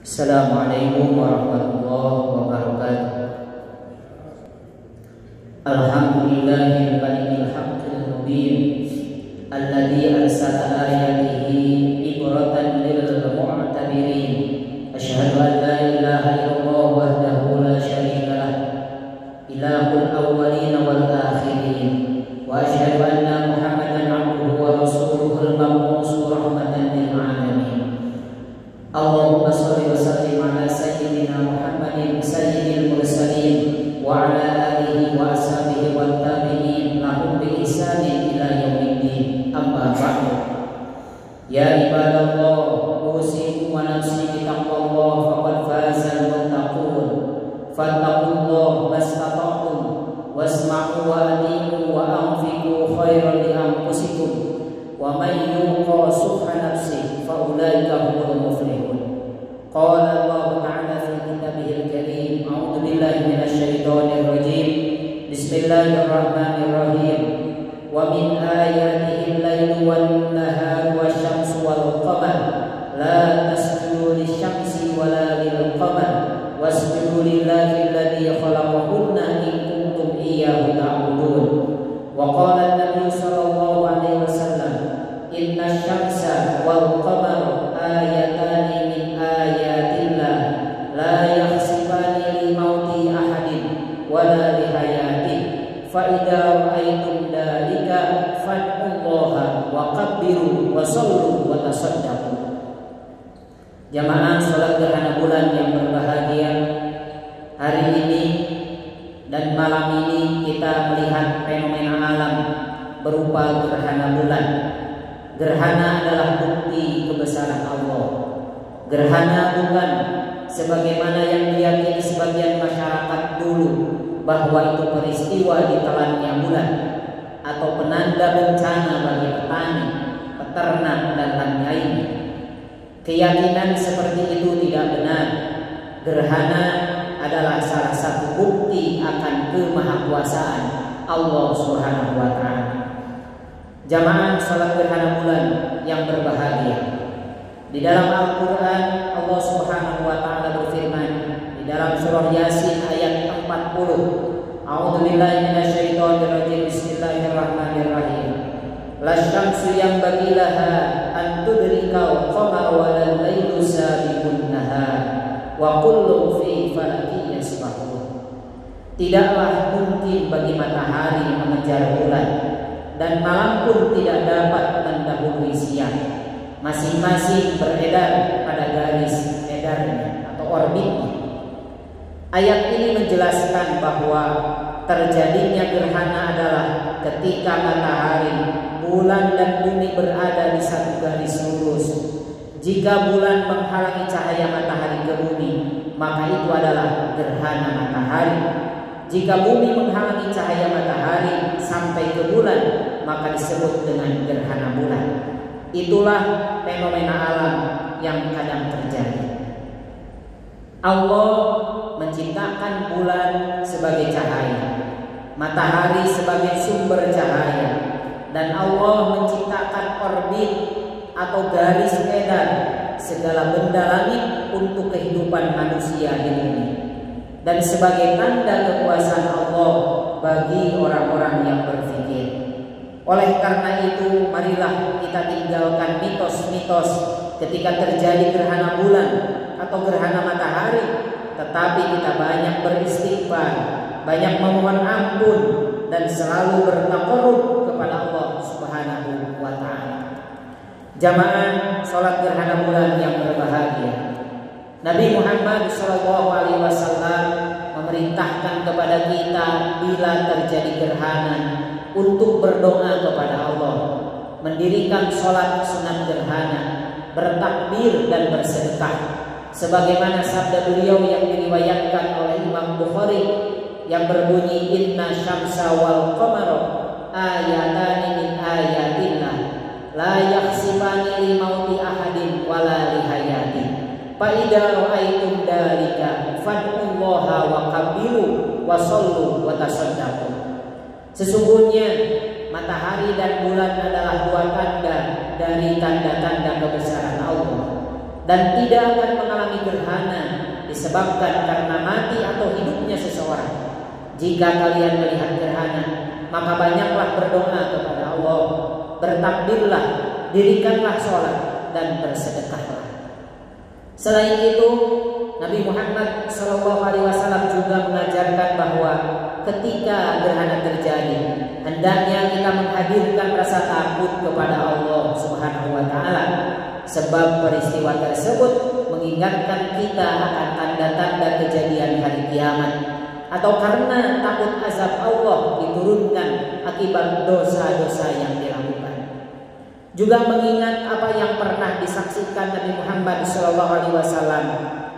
Assalamualaikum warahmatullahi wabarakatuh. Alhamdulillahil kalimil haqqil mubin alladzi arsala ayatihi ibratan lil mu'tabirin. Asyhadu an la ilaha illallah wahdahu la syarika lah, ilahul awwalin wal akhirin, wa asyhadu anna Muhammadan abduhu wa rasuluhul mab'uts rahmatan lil alamin. Allahumma shalli wa sallim ala sayyidina Muhammadin sayyidil mursalin wa ala alihi wa ashabihi wa tabi'in lahum bi ihsanin ila yaumiddin. Amma ba'du. Ya ibadallah, usikum wa nafsi bi taqwallah faqad fazal muttaqun. Fattaqullaha mastata'tum wasma'u wa ati'u wa anfiqu khairan li anfusikum wa man yuqa shuhha nafsihi fa ulaika humul muflihun. Qala Allah Ta'ala fi kitabihil karim, a'udzu billahi minasy syaithanir rajim. Bismillahirrahmanirrahim. Wa min ayatihi al-lailu wan naharu wasyamsu wal qamar la tasjudu lisyamsi wala lil qamar wasjudu lillahi alladzi khalaqahunna in kuntum iyyahu ta'budun. Wa qala an-nabiy sallallahu alaihi wasallam, inna syamsa wal qamara ayatani min ayatillah la yakhsifani li mauti ahadin wala li hayatih fa idza ra'aytum dalika fad'ullaha wa kabbiru wa sallu wa tasaddaqu. Jamaah salat gerhana bulan yang berbahagia, hari ini dan malam ini kita melihat fenomena alam berupa gerhana bulan. Gerhana adalah bukti kebesaran Allah. Gerhana bukan sebagaimana yang diyakini sebagian masyarakat dulu, bahwa itu peristiwa ditelannya bulan atau penanda bencana bagi petani, peternak dan lain-lainnya. Keyakinan seperti itu tidak benar. Gerhana adalah salah satu bukti akan kemahakuasaan Allah Subhanahu wa Ta'ala. Jamaah salat gerhana bulan yang berbahagia, di dalam Al-Quran Allah Subhanahu wa Ta'ala berfirman di dalam surah Yasin ayat 40, a'udzu billahi minasyaitonir rajim, bismillahirrahmanirrahim. Lasyamsu yanbaghi laha an tudrikal qamara wal lailu sabiqun nahar wa kullun fi falakin yasbahun. Tidaklah mungkin bagi matahari mengejar bulan, dan malam pun tidak dapat mendahului siang. Masing-masing beredar pada garis edarnya atau orbitnya. Ayat ini menjelaskan bahwa terjadinya gerhana adalah ketika matahari, bulan dan bumi berada di satu garis lurus. Jika bulan menghalangi cahaya matahari ke bumi, maka itu adalah gerhana matahari. Jika bumi menghalangi cahaya matahari sampai ke bulan, maka disebut dengan gerhana bulan. Itulah fenomena alam yang kadang terjadi. Allah menciptakan bulan sebagai cahaya, matahari sebagai sumber cahaya, dan Allah menciptakan orbit atau garis edar segala benda langit untuk kehidupan manusia di bumi, dan sebagai tanda kekuasaan Allah bagi orang-orang yang berpikir. Oleh karena itu, marilah kita tinggalkan mitos-mitos ketika terjadi gerhana bulan atau gerhana matahari, tetapi kita banyak beristighfar, banyak memohon ampun, dan selalu bertaqarrub kepada Allah Subhanahu wa Ta'ala. Jamaah salat gerhana bulan yang berbahagia, Nabi Muhammad SAW memerintahkan kepada kita bila terjadi gerhana untuk berdoa kepada Allah, mendirikan sholat sunat gerhana, bertakbir dan bersedekah, sebagaimana sabda beliau yang diriwayatkan oleh Imam Bukhari yang berbunyi, inna syamsa wal qamara ayatani min ayatillah la yakhsifani li mauti ahadin wala li hayati fa idza ra'aytum dalika fad'ullaha wa kabbiru wa sallu wa tasaddaqu. Sesungguhnya matahari dan bulan adalah dua tanda dari tanda-tanda kebesaran Allah. dan tidak akan mengalami gerhana disebabkan karena mati atau hidupnya seseorang. Jika kalian melihat gerhana, maka banyaklah berdoa kepada Allah, bertakbirlah, dirikanlah sholat, dan bersedekahlah. Selain itu, Nabi Muhammad SAW juga mengajarkan bahwa ketika gerhana terjadi, hendaknya kita menghadirkan rasa takut kepada Allah Subhanahu wa Ta'ala, sebab peristiwa tersebut mengingatkan kita akan tanda-tanda kejadian hari kiamat, atau karena takut azab Allah diturunkan akibat dosa-dosa yang dilakukan. Juga mengingat apa yang pernah disaksikan Nabi Muhammad SAW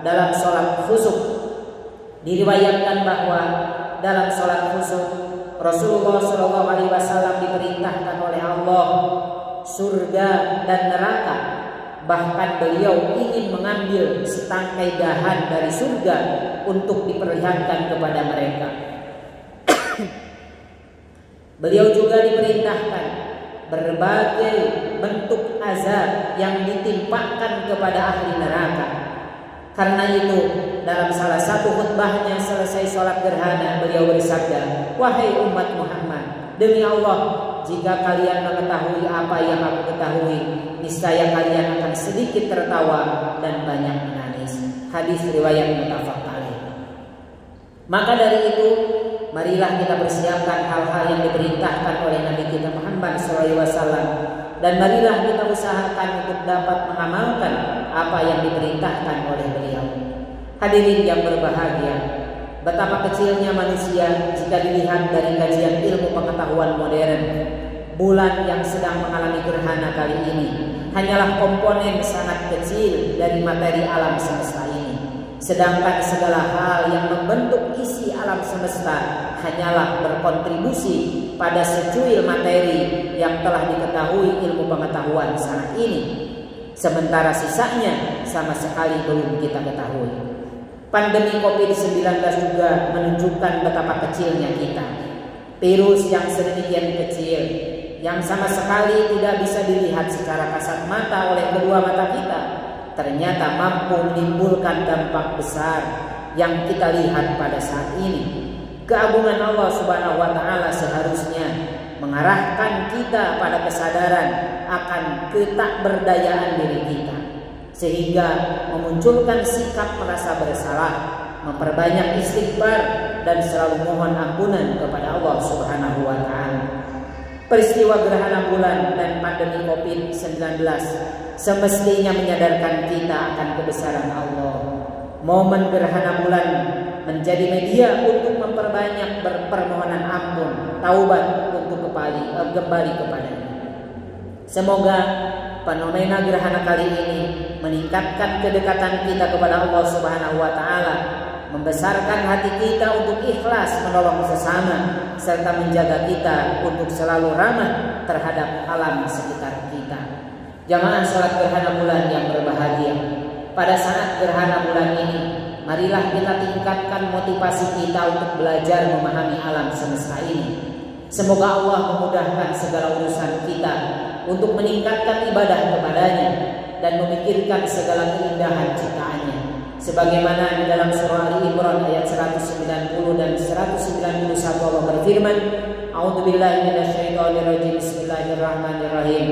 dalam sholat khusuf. Diriwayatkan bahwa dalam sholat khusuf Rasulullah SAW diperintahkan oleh Allah surga dan neraka. Bahkan beliau ingin mengambil setangkai dahan dari surga untuk diperlihatkan kepada mereka. Beliau juga diperintahkan berbagai bentuk azab yang ditimpakan kepada ahli neraka. Karena itu, dalam salah satu khutbahnya selesai sholat gerhana, beliau bersabda, "Wahai umat Muhammad, demi Allah, jika kalian mengetahui apa yang aku ketahui, niscaya kalian akan sedikit tertawa dan banyak menangis." Hadis riwayat muttafaq alaih. Maka dari itu, marilah kita persiapkan hal-hal yang diperintahkan oleh Nabi kita Muhammad SAW, dan marilah kita usahakan untuk dapat mengamalkan apa yang diperintahkan oleh beliau. Hadirin yang berbahagia, betapa kecilnya manusia jika dilihat dari kajian ilmu pengetahuan modern. Bulan yang sedang mengalami gerhana kali ini hanyalah komponen sangat kecil dari materi alam semesta ini. Sedangkan segala hal yang membentuk isi alam semesta hanyalah berkontribusi pada secuil materi yang telah diketahui ilmu pengetahuan saat ini. Sementara sisanya sama sekali belum kita ketahui. Pandemi COVID-19 juga menunjukkan betapa kecilnya kita. Virus yang sedemikian kecil, yang sama sekali tidak bisa dilihat secara kasat mata oleh kedua mata kita, ternyata mampu menimbulkan dampak besar yang kita lihat pada saat ini. Keagungan Allah Subhanahu wa Ta'ala seharusnya mengarahkan kita pada kesadaran akan ketakberdayaan diri kita, sehingga memunculkan sikap merasa bersalah, memperbanyak istighfar, dan selalu mohon ampunan kepada Allah Subhanahu wa Ta'ala. Peristiwa gerhana bulan dan pandemi COVID-19 semestinya menyadarkan kita akan kebesaran Allah. Momen gerhana bulan menjadi media untuk memperbanyak permohonan ampun, taubat untuk kembali kepadanya. Semoga fenomena gerhana kali ini meningkatkan kedekatan kita kepada Allah Subhanahu wa Ta'ala, membesarkan hati kita untuk ikhlas menolong sesama, serta menjaga kita untuk selalu ramah terhadap alam sekitar kita. Jamaah sholat gerhana bulan yang berbahagia, pada saat gerhana bulan ini, marilah kita tingkatkan motivasi kita untuk belajar memahami alam semesta ini. Semoga Allah memudahkan segala urusan kita untuk meningkatkan ibadah kepadanya dan memikirkan segala keindahan ciptaannya. Sebagaimana di dalam surah Ali Imran ayat 190 dan 191 Allah berfirman, A'udzubillahi minasyaitonirrajim. Bismillahirrahmanirrahim.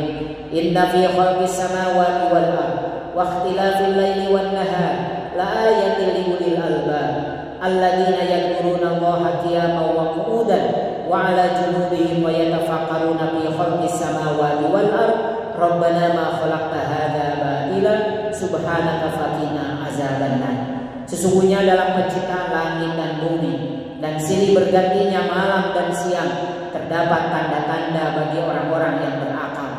Inna fi khalqis samawati wal ardh wa ikhtilafil laili wan nahar la ayatin liulil albab alladzina yadhkuruna Allaha qiyaman wa qu'udan wa 'ala junubihim wa yatafakkaruna fi khalqis samawati wal ardh Rabbana ma khalaqta hadza batila subhanaka faqina azabannar. Sesungguhnya dalam penciptaan langit dan bumi dan silih bergantinya malam dan siang terdapat tanda-tanda bagi orang-orang yang berakal,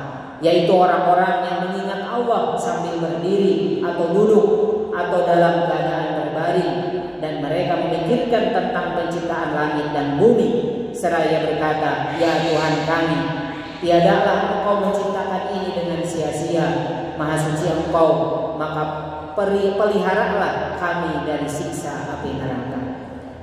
yaitu orang-orang yang mengingat Allah sambil berdiri atau duduk atau dalam keadaan berbaring, dan mereka memikirkan tentang penciptaan langit dan bumi seraya berkata, "Ya Tuhan kami, tiadalah Engkau menciptakan ini dengan sia-sia, Maha Suci Engkau, maka peliharalah kami dari siksa api neraka."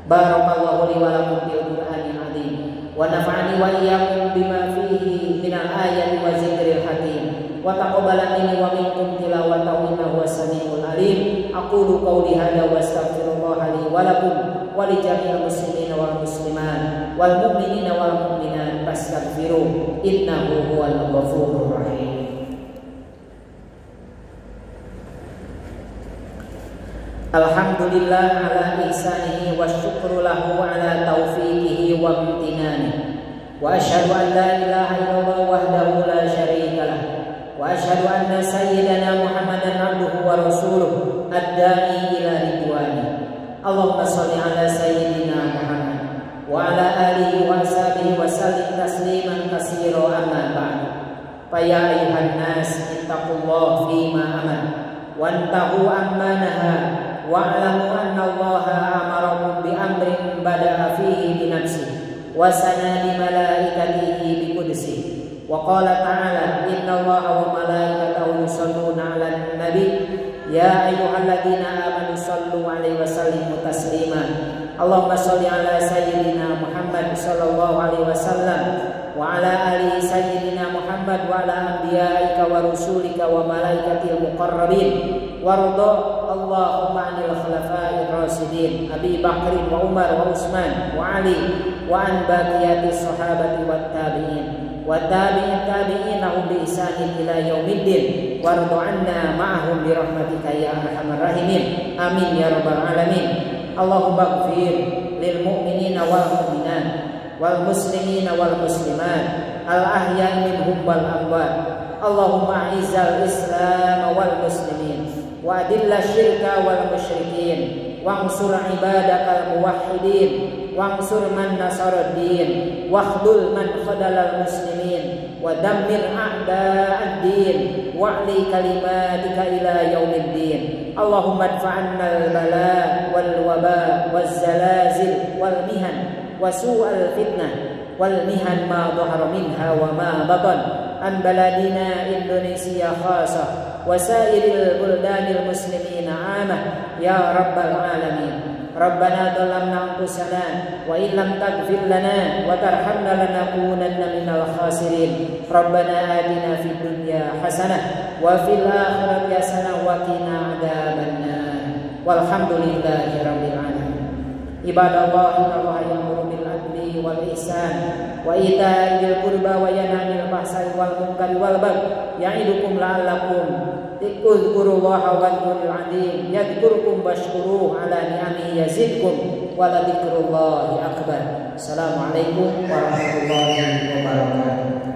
Barakallahu li wa lakum bil Qur'anil azim wa nafa'ani wa iyyakum bima fihi minal ayati wa zikril hakim wa taqabbal minni wa minkum tilawatahu innahu was-sami'ul alim. Aqulu qawli hadza wa astaghfirullaha li wa lakum wa li jami'il muslimina wal muslimat wal mu'minina wal mu'minat fastaghfiruh innahu huwal ghafurur rahim. Alhamdulillah ala ihsanihi wa syukru lahu ala taufiqihi wa imtinanihi. Wa asyhadu an la ilaha illallah wahdahu la syarika lah. Wa asyhadu anna sayyidana Muhammadan abduhu wa rasuluh ad-da'i ila ridwani. Allahumma shalli ala sayyidina Muhammad wa ala alihi wa sahbihi wa sallim tasliman katsira amma ba'd. Fa ya ayyuhan nas ittaqullaha fima amara wantahu amma naha wa'lamu anna Allaha amarakum bi amrin bada'a fihi bi nafsihi wa sana bi malaikatihi bi qudsihi wa qala ta'ala inna Allaha wa malaikatahu yusholluna 'alan nabi ya ayyuhalladzina amanu shallu 'alaihi wa sallimu taslima. Allahumma shalli 'ala sayyidina Muhammad sallallahu alaihi wasallam wa 'ala ali sayyidina Muhammad wa 'ala anbiya'ika wa rusulika wa malaikatil muqarrabin warda Allahumma 'anil khulafa'ir rasyidin Abi Bakr wa Umar wa Utsman wa Ali wa an baqiyatis sahabati wat tabi'in wa tabi'in tabi'in lahum bi ihsanin ila yaumiddin warda 'anna ma'ahum bi rahmatika ya arhamar rahimin amin ya rabbal alamin. Allahumma ighfir lil mu'minina wal mu'minat wal muslimina wal muslimat al ahya'i minhum wal amwat. Allahumma izzal islam wal muslimin wa adilla syirka wal musyrikin wansur ibadakal muwahhidin wansur man nasaraddin wakhdul man khadalal muslimin wa dammir a'da'ad-din wa'li kalimatika ila yaumiddin. Allahumma adfa'annal bala wal waba waz zalazil wal mihan wa su'al fitnah wal mihan ma dhahara minha wa ma batan an baladina Indonesia khasah wa sairil buldanil muslimina 'amah ya rabbal alamin. Rabbana dhalamna anfusana wa in lam taghfir lana wa tarhamna lanakunanna minal khasirin. Rabbana atina fid dunya hasanah wa fil akhirati hasanah wa qina adzabannar. Walhamdulillahi rabbil alamin. Ibadallah innallaha ya'muru bil adli wal ihsan wa ita'i dzil qurba wa yanha 'anil fahsai wal munkari wal baghi ya'idukum la'allakum tadhkurullaha wadhkurul 'azim yadhkurukum washkuruhu 'ala ni'amihi yazidkum wa la dzikrullahi akbar. Assalamualaikum warahmatullahi wabarakatuh.